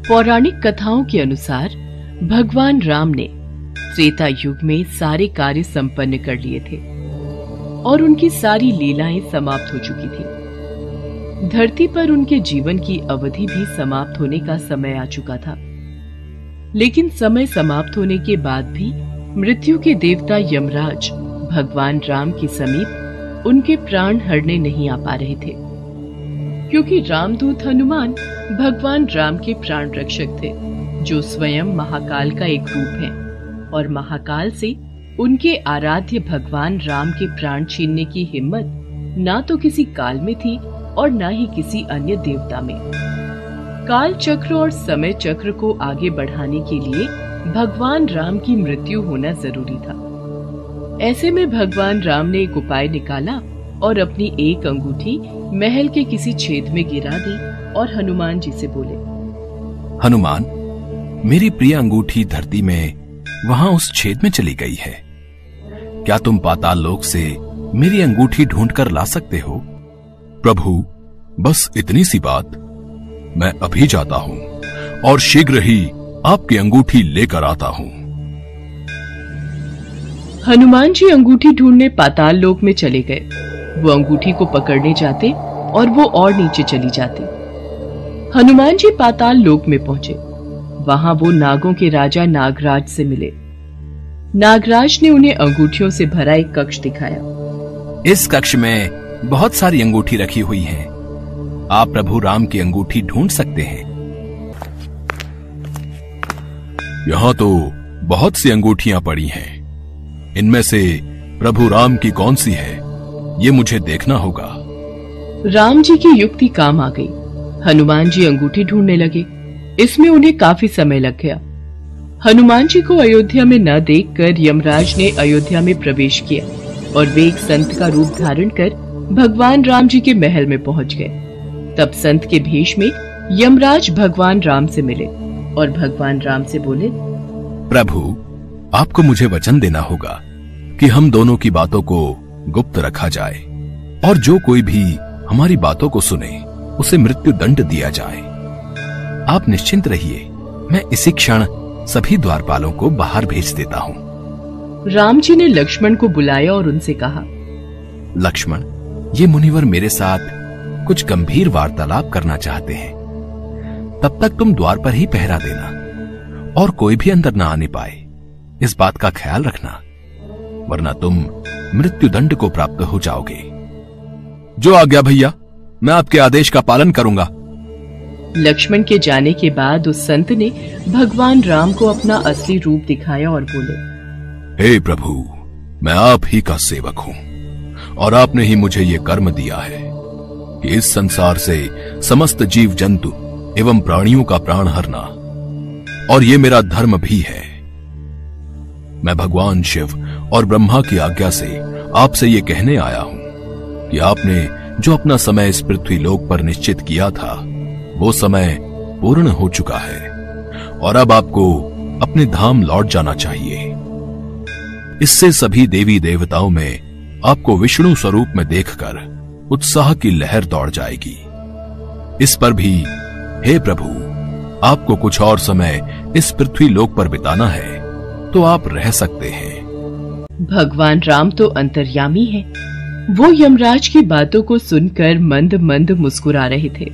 पौराणिक कथाओं के अनुसार भगवान राम ने त्रेता युग में सारे कार्य संपन्न कर लिए थे और उनकी सारी लीलाएं समाप्त हो चुकी थी। धरती पर उनके जीवन की अवधि भी समाप्त होने का समय आ चुका था। लेकिन समय समाप्त होने के बाद भी मृत्यु के देवता यमराज भगवान राम के समीप उनके प्राण हरने नहीं आ पा रहे थे, क्योंकि रामदूत हनुमान भगवान राम के प्राण रक्षक थे, जो स्वयं महाकाल का एक रूप है और महाकाल से उनके आराध्य भगवान राम के प्राण छीनने की हिम्मत ना तो किसी काल में थी और ना ही किसी अन्य देवता में। काल चक्र और समय चक्र को आगे बढ़ाने के लिए भगवान राम की मृत्यु होना जरूरी था। ऐसे में भगवान राम ने एक उपाय निकाला और अपनी एक अंगूठी महल के किसी छेद में गिरा दी और हनुमान जी से बोले, हनुमान, मेरी प्रिय अंगूठी धरती में वहां उस छेद में चली गई है। क्या तुम पाताल लोक से मेरी अंगूठी ढूंढ कर ला सकते हो? प्रभु, बस इतनी सी बात। मैं अभी जाता हूं और शीघ्र ही आपकी अंगूठी लेकर आता हूं। हनुमान जी अंगूठी ढूंढने पाताल लोक में चले गए। वो अंगूठी को पकड़ने जाते और वो और नीचे चली जाती। हनुमान जी पाताल लोक में पहुंचे। वहां वो नागों के राजा नागराज से मिले। नागराज ने उन्हें अंगूठियों से भरा एक कक्ष दिखाया। इस कक्ष में बहुत सारी अंगूठी रखी हुई हैं। आप प्रभु राम की अंगूठी ढूंढ सकते हैं। यहाँ तो बहुत सी अंगूठियां पड़ी हैं। इनमें से प्रभु राम की कौन सी है, ये मुझे देखना होगा। राम जी की युक्ति काम आ गई। हनुमान जी अंगूठी ढूंढने लगे। इसमें उन्हें काफी समय लग गया। हनुमान जी को अयोध्या में न देखकर यमराज ने अयोध्या में प्रवेश किया और वे एक संत का रूप धारण कर भगवान राम जी के महल में पहुंच गए। तब संत के भेष में यमराज भगवान राम से मिले और भगवान राम से बोले, प्रभु, आपको मुझे वचन देना होगा कि हम दोनों की बातों को गुप्त रखा जाए और जो कोई भी हमारी बातों को सुने उसे मृत्यु दंड दिया जाए। आप निश्चिंत रहिए, मैं इसी क्षण सभी द्वारपालों को बाहर भेज देता हूँ। राम जी ने लक्ष्मण को बुलाया और उनसे कहा, लक्ष्मण, ये मुनिवर मेरे साथ कुछ गंभीर वार्तालाप करना चाहते हैं। तब तक तुम द्वार पर ही पहरा देना और कोई भी अंदर न आने पाए, इस बात का ख्याल रखना, वरना तुम मृत्यु दंड को प्राप्त हो जाओगे। जो आज्ञा भैया, मैं आपके आदेश का पालन करूंगा। लक्ष्मण के जाने के बाद उस संत ने भगवान राम को अपना असली रूप दिखाया और बोले, हे प्रभु, मैं आप ही का सेवक हूं और आपने ही मुझे ये कर्म दिया है कि इस संसार से समस्त जीव जंतु एवं प्राणियों का प्राण हरना, और ये मेरा धर्म भी है। मैं भगवान शिव और ब्रह्मा की आज्ञा से आपसे ये कहने आया हूं कि आपने जो अपना समय इस पृथ्वी लोक पर निश्चित किया था, वो समय पूर्ण हो चुका है और अब आपको अपने धाम लौट जाना चाहिए। इससे सभी देवी देवताओं में आपको विष्णु स्वरूप में देखकर उत्साह की लहर दौड़ जाएगी। इस पर भी हे प्रभु, आपको कुछ और समय इस पृथ्वी लोक पर बिताना है तो आप रह सकते हैं। भगवान राम तो अंतर्यामी हैं। वो यमराज की बातों को सुनकर मंद मंद मुस्कुरा रहे थे।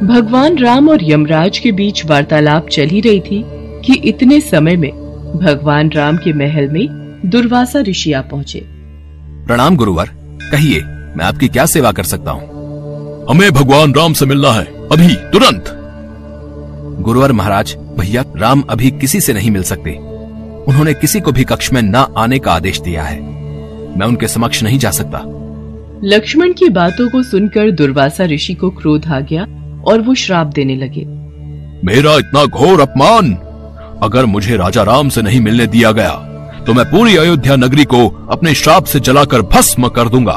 भगवान राम और यमराज के बीच वार्तालाप चल ही रही थी कि इतने समय में भगवान राम के महल में दुर्वासा ऋषि आ पहुंचे। प्रणाम गुरुवर, कहिए मैं आपकी क्या सेवा कर सकता हूँ? हमें भगवान राम से मिलना है, अभी तुरंत। गुरुवर महाराज, भैया राम अभी किसी से नहीं मिल सकते। उन्होंने किसी को भी कक्ष में न आने का आदेश दिया है। मैं उनके समक्ष नहीं जा सकता। लक्ष्मण की बातों को सुनकर दुर्वासा ऋषि को क्रोध आ गया और वो श्राप देने लगे। मेरा इतना घोर अपमान! अगर मुझे राजा राम से नहीं मिलने दिया गया तो मैं पूरी अयोध्या नगरी को अपने श्राप से जलाकर भस्म कर दूंगा।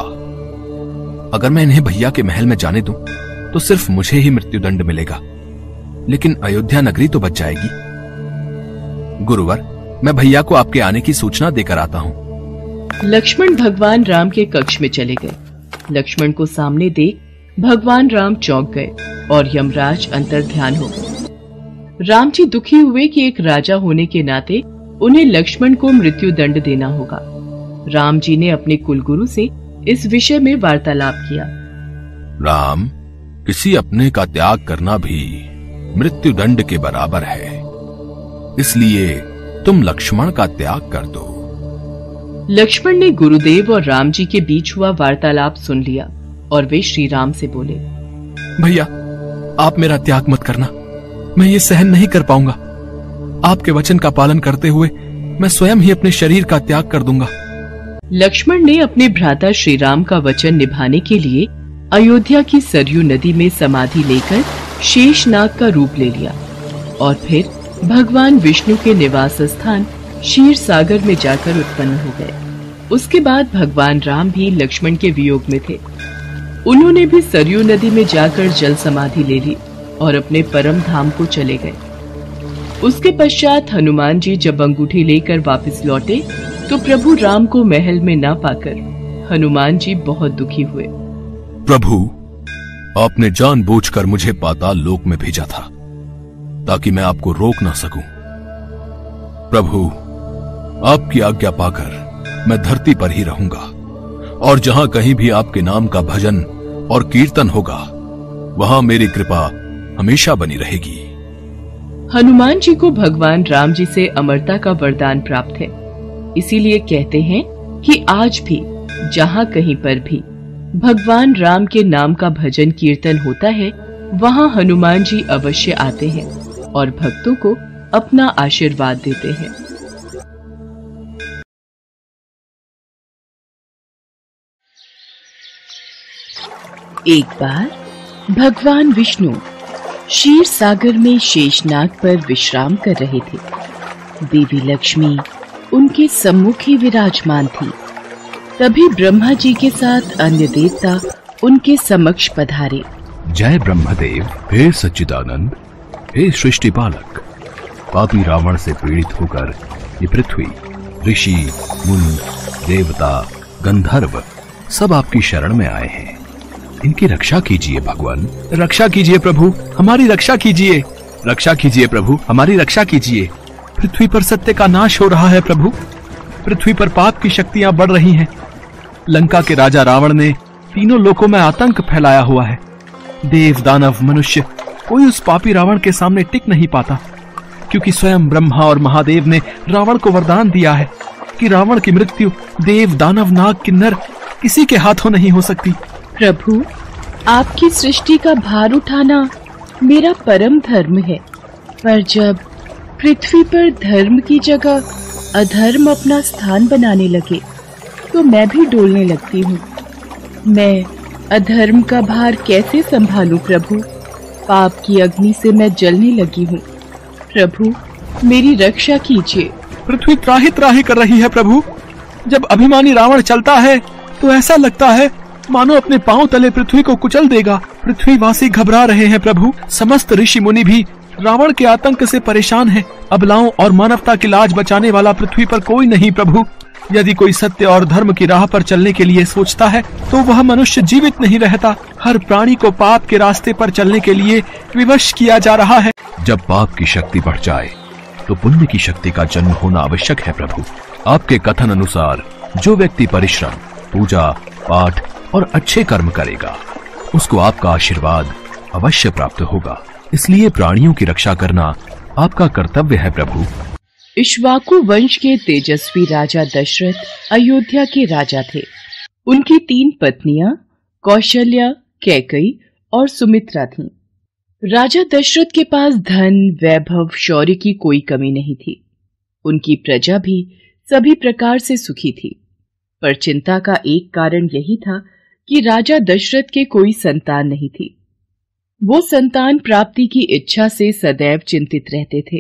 अगर मैं इन्हें भैया के महल में जाने दूं, तो सिर्फ मुझे ही मृत्युदंड मिलेगा, लेकिन अयोध्या नगरी तो बच जाएगी। गुरुवर, मैं भैया को आपके आने की सूचना देकर आता हूँ। लक्ष्मण भगवान राम के कक्ष में चले गए। लक्ष्मण को सामने देख भगवान राम चौंक गए और यमराज अंतर ध्यान हो गए। राम जी दुखी हुए कि एक राजा होने के नाते उन्हें लक्ष्मण को मृत्यु दंड देना होगा। राम जी ने अपने कुलगुरु से इस विषय में वार्तालाप किया। राम, किसी अपने का त्याग करना भी मृत्यु दंड के बराबर है, इसलिए तुम लक्ष्मण का त्याग कर दो। लक्ष्मण ने गुरुदेव और राम जी के बीच हुआ वार्तालाप सुन लिया और वे श्री राम से बोले, भैया, आप मेरा त्याग मत करना, मैं ये सहन नहीं कर पाऊंगा। आपके वचन का पालन करते हुए मैं स्वयं ही अपने शरीर का त्याग कर दूंगा। लक्ष्मण ने अपने भ्राता श्री राम का वचन निभाने के लिए अयोध्या की सरयू नदी में समाधि लेकर शेषनाग का रूप ले लिया और फिर भगवान विष्णु के निवास स्थान क्षीर सागर में जाकर उत्पन्न हो गए। उसके बाद भगवान राम भी लक्ष्मण के वियोग में थे। उन्होंने भी सरयू नदी में जाकर जल समाधि ले ली और अपने परम धाम को चले गए। उसके पश्चात हनुमान जी जब अंगूठी लेकर वापस लौटे तो प्रभु राम को महल में ना पाकर हनुमान जी बहुत दुखी हुए। प्रभु, आपने जानबूझकर मुझे पाताल लोक में भेजा था ताकि मैं आपको रोक ना सकूं। प्रभु, आपकी आज्ञा पाकर मैं धरती पर ही रहूंगा और जहां कहीं भी आपके नाम का भजन और कीर्तन होगा वहां मेरी कृपा हमेशा बनी रहेगी। हनुमान जी को भगवान राम जी से अमरता का वरदान प्राप्त है, इसीलिए कहते हैं कि आज भी जहां कहीं पर भी भगवान राम के नाम का भजन कीर्तन होता है वहां हनुमान जी अवश्य आते हैं और भक्तों को अपना आशीर्वाद देते हैं। एक बार भगवान विष्णु क्षीर सागर में शेषनाग पर विश्राम कर रहे थे। देवी लक्ष्मी उनके सम्मुख ही विराजमान थी। तभी ब्रह्मा जी के साथ अन्य देवता उनके समक्ष पधारे। जय ब्रह्मदेव। हे सच्चिदानंद, हे सृष्टि पालक, पापी रावण से पीड़ित होकर ये पृथ्वी, ऋषि, मुनि, देवता, गंधर्व सब आपकी शरण में आए हैं। इनकी रक्षा कीजिए भगवान। रक्षा कीजिए प्रभु, हमारी रक्षा कीजिए। रक्षा कीजिए प्रभु, हमारी रक्षा कीजिए। पृथ्वी पर सत्य का नाश हो रहा है प्रभु। पृथ्वी पर पाप की शक्तियां बढ़ रही हैं। लंका के राजा रावण ने तीनों लोकों में आतंक फैलाया हुआ है। देव, दानव, मनुष्य कोई उस पापी रावण के सामने टिक नहीं पाता, क्योंकि स्वयं ब्रह्मा और महादेव ने रावण को वरदान दिया है कि रावण की मृत्यु देव, दानव, नाग, किन्नर किसी के हाथों नहीं हो सकती। प्रभु, आपकी सृष्टि का भार उठाना मेरा परम धर्म है, पर जब पृथ्वी पर धर्म की जगह अधर्म अपना स्थान बनाने लगे तो मैं भी डोलने लगती हूँ। मैं अधर्म का भार कैसे संभालूं प्रभु? पाप की अग्नि से मैं जलने लगी हूँ। प्रभु, मेरी रक्षा कीजिए। पृथ्वी त्राहि त्राहि कर रही है प्रभु। जब अभिमानी रावण चलता है तो ऐसा लगता है मानो अपने पांव तले पृथ्वी को कुचल देगा। पृथ्वीवासी घबरा रहे हैं प्रभु। समस्त ऋषि मुनि भी रावण के आतंक से परेशान हैं। अबलाओं और मानवता की लाज बचाने वाला पृथ्वी पर कोई नहीं प्रभु। यदि कोई सत्य और धर्म की राह पर चलने के लिए सोचता है तो वह मनुष्य जीवित नहीं रहता। हर प्राणी को पाप के रास्ते पर चलने के लिए विवश किया जा रहा है। जब पाप की शक्ति बढ़ जाए तो पुण्य की शक्ति का जन्म होना आवश्यक है प्रभु। आपके कथन अनुसार जो व्यक्ति परिश्रम, पूजा, पाठ और अच्छे कर्म करेगा उसको आपका आशीर्वाद अवश्य प्राप्त होगा। इसलिए प्राणियों की रक्षा करना आपका कर्तव्य है प्रभु। इक्ष्वाकु वंश के तेजस्वी राजा दशरथ अयोध्या के राजा थे। उनकी 3 पत्नियां कौशल्या, कैकेयी और सुमित्रा थीं। राजा दशरथ के पास धन, वैभव, शौर्य की कोई कमी नहीं थी। उनकी प्रजा भी सभी प्रकार से सुखी थी, पर चिंता का एक कारण यही था कि राजा दशरथ के कोई संतान नहीं थी। वो संतान प्राप्ति की इच्छा से सदैव चिंतित रहते थे।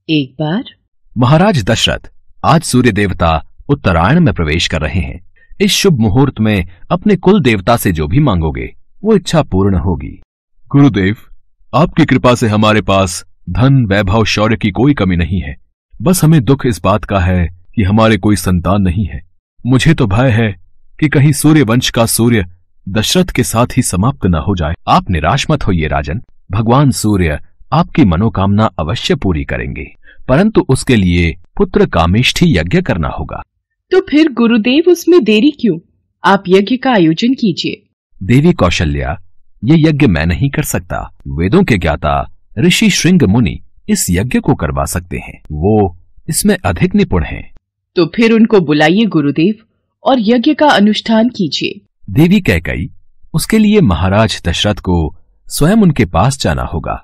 एक बार महाराज दशरथ, आज सूर्य देवता उत्तरायण में प्रवेश कर रहे हैं। इस शुभ मुहूर्त में अपने कुल देवता से जो भी मांगोगे वो इच्छा पूर्ण होगी। गुरुदेव, आपकी कृपा से हमारे पास धन, वैभव, शौर्य की कोई कमी नहीं है। बस हमें दुख इस बात का है कि हमारे कोई संतान नहीं है। मुझे तो भय है कि कहीं सूर्य वंश का सूर्य दशरथ के साथ ही समाप्त न हो जाए। आप निराश मत होइए राजन। भगवान सूर्य आपकी मनोकामना अवश्य पूरी करेंगे, परंतु उसके लिए पुत्र कामेष्ठी यज्ञ करना होगा। तो फिर गुरुदेव उसमें देरी क्यों? आप यज्ञ का आयोजन कीजिए। देवी कौशल्या, ये यज्ञ मैं नहीं कर सकता। वेदों के ज्ञाता ऋषि श्रृंग मुनि इस यज्ञ को करवा सकते हैं, वो इसमें अधिक निपुण हैं। तो फिर उनको बुलाइए गुरुदेव और यज्ञ का अनुष्ठान कीजिए। देवी कैकेयी, उसके लिए महाराज दशरथ को स्वयं उनके पास जाना होगा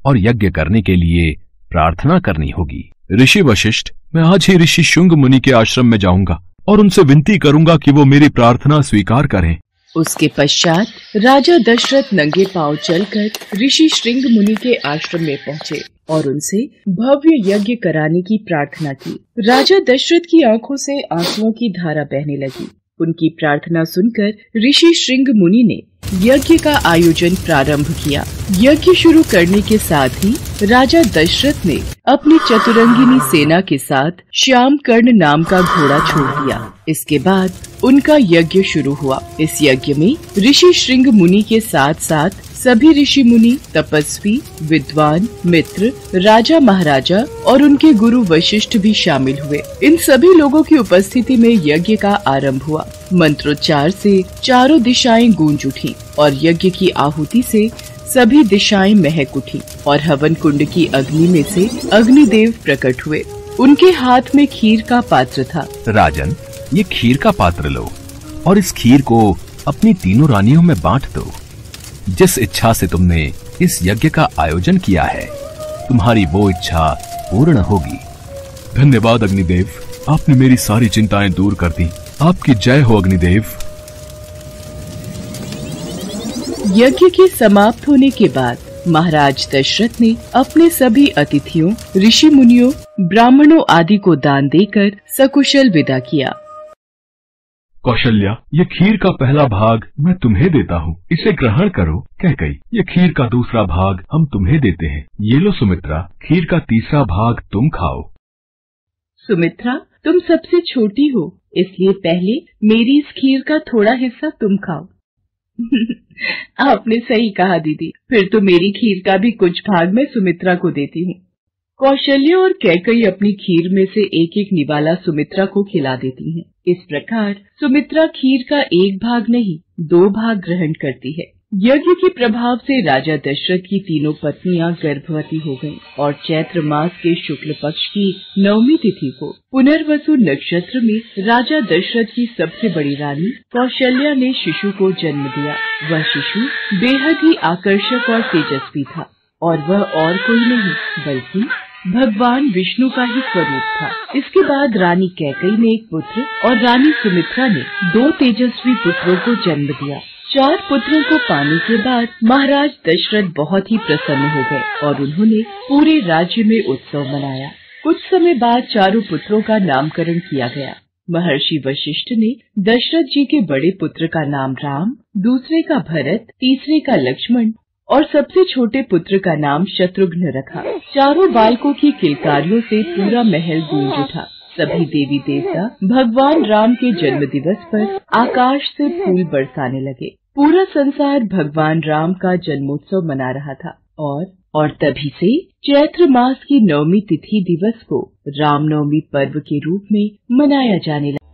और यज्ञ करने के लिए प्रार्थना करनी होगी। ऋषि वशिष्ठ, मैं आज ही ऋषि शुंग मुनि के आश्रम में जाऊंगा और उनसे विनती करूंगा कि वो मेरी प्रार्थना स्वीकार करें। उसके पश्चात राजा दशरथ नंगे पांव चलकर ऋषि श्रृंग मुनि के आश्रम में पहुँचे और उनसे भव्य यज्ञ कराने की प्रार्थना की। राजा दशरथ की आंखों से आंसुओं की धारा बहने लगी। उनकी प्रार्थना सुनकर ऋषि श्रृंग मुनि ने यज्ञ का आयोजन प्रारंभ किया। यज्ञ शुरू करने के साथ ही राजा दशरथ ने अपनी चतुरंगिनी सेना के साथ श्याम कर्ण नाम का घोड़ा छोड़ दिया। इसके बाद उनका यज्ञ शुरू हुआ। इस यज्ञ में ऋषि श्रृंग मुनि के साथ साथ सभी ऋषि मुनि, तपस्वी, विद्वान, मित्र, राजा महाराजा और उनके गुरु वशिष्ठ भी शामिल हुए। इन सभी लोगों की उपस्थिति में यज्ञ का आरंभ हुआ। मंत्रोच्चार से चारों दिशाएं गूंज उठी और यज्ञ की आहुति से सभी दिशाएं महक उठी और हवन कुंड की अग्नि में से अग्निदेव प्रकट हुए। उनके हाथ में खीर का पात्र था। राजन, ये खीर का पात्र लो और इस खीर को अपनी तीनों रानियों में बांट दो। जिस इच्छा से तुमने इस यज्ञ का आयोजन किया है, तुम्हारी वो इच्छा पूर्ण होगी। धन्यवाद अग्निदेव, आपने मेरी सारी चिंताएं दूर कर दी। आपकी जय हो अग्निदेव। यज्ञ के समाप्त होने के बाद महाराज दशरथ ने अपने सभी अतिथियों, ऋषि मुनियों, ब्राह्मणों आदि को दान देकर सकुशल विदा किया। कौशल्या, ये खीर का पहला भाग मैं तुम्हें देता हूँ, इसे ग्रहण करो। कैकेयी, ये खीर का दूसरा भाग हम तुम्हें देते हैं। ये लो सुमित्रा, खीर का तीसरा भाग तुम खाओ। सुमित्रा, तुम सबसे छोटी हो, इसलिए पहले मेरी इस खीर का थोड़ा हिस्सा तुम खाओ। आपने सही कहा दीदी, फिर तो मेरी खीर का भी कुछ भाग मैं सुमित्रा को देती हूँ। कौशल्या और कैकेयी अपनी खीर में से एक एक निवाला सुमित्रा को खिला देती हैं। इस प्रकार सुमित्रा खीर का एक भाग नहीं, 2 भाग ग्रहण करती है। यज्ञ के प्रभाव से राजा दशरथ की तीनों पत्नियां गर्भवती हो गईं और चैत्र मास के शुक्ल पक्ष की 9वीं तिथि को पुनर्वसु नक्षत्र में राजा दशरथ की सबसे बड़ी रानी कौशल्या ने शिशु को जन्म दिया। वह शिशु बेहद ही आकर्षक और तेजस्वी था और वह और कोई नहीं बल्कि भगवान विष्णु का ही स्वरूप था। इसके बाद रानी कैकेयी ने एक पुत्र और रानी सुमित्रा ने 2 तेजस्वी पुत्रों को जन्म दिया। 4 पुत्रों को पाने के बाद महाराज दशरथ बहुत ही प्रसन्न हो गए और उन्होंने पूरे राज्य में उत्सव मनाया। कुछ समय बाद चारों पुत्रों का नामकरण किया गया। महर्षि वशिष्ठ ने दशरथ जी के बड़े पुत्र का नाम राम, दूसरे का भरत, तीसरे का लक्ष्मण और सबसे छोटे पुत्र का नाम शत्रुघ्न रखा। चारों बालकों की किलकारियों से पूरा महल गूंज उठा। सभी देवी देवता भगवान राम के जन्म दिवस पर आकाश से फूल बरसाने लगे। पूरा संसार भगवान राम का जन्मोत्सव मना रहा था और तभी से चैत्र मास की 9वीं तिथि दिवस को रामनवमी पर्व के रूप में मनाया जाने लगा।